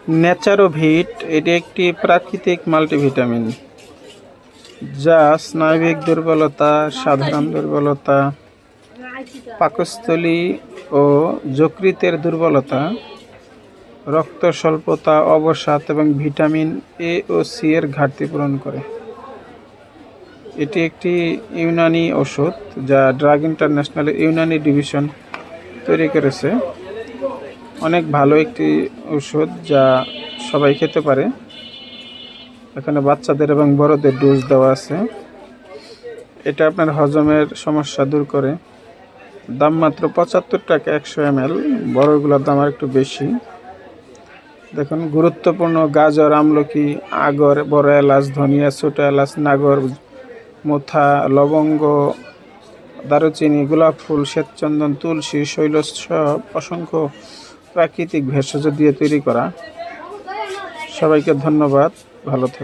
ন্যাচারোভিট এটি একটি প্রাকৃতিক মাল্টিভিটামিন যা স্নায়বিক দুর্বলতা, সাধারণ দুর্বলতা, পাকস্থলী ও যকৃতের দুর্বলতা, রক্ত স্বল্পতা, অবসাদ এবং ভিটামিন এ ও সি এর ঘাটতি পূরণ করে। এটি একটি ইউনানি ওষুধ যা ড্রাগ ইন্টারন্যাশনালের ইউনানি ডিভিশন তৈরি করেছে। অনেক ভালো একটি ওষুধ যা সবাই খেতে পারে। এখানে বাচ্চাদের এবং বড়দের ডোজ দেওয়া আছে। এটা আপনার হজমের সমস্যা দূর করে। দাম মাত্র ৭৫ টাকা ১০০ ml, বড়গুলোর দাম আর একটু বেশি। দেখুন, গুরুত্বপূর্ণ গাজর, আমলকি, আগর, বড় এলাচ, ধনিয়া, ছোট এলাচ, নাগর, মোথা, লবঙ্গ, দারুচিনি, গোলাপ ফুল, শ্বেতচন্দন, তুলসী, শৈলজ সব অসংখ্য প্রাকৃতিক ভেষজ দিয়ে তৈরি করা। সবাইকে ধন্যবাদ, ভালো থাকুন।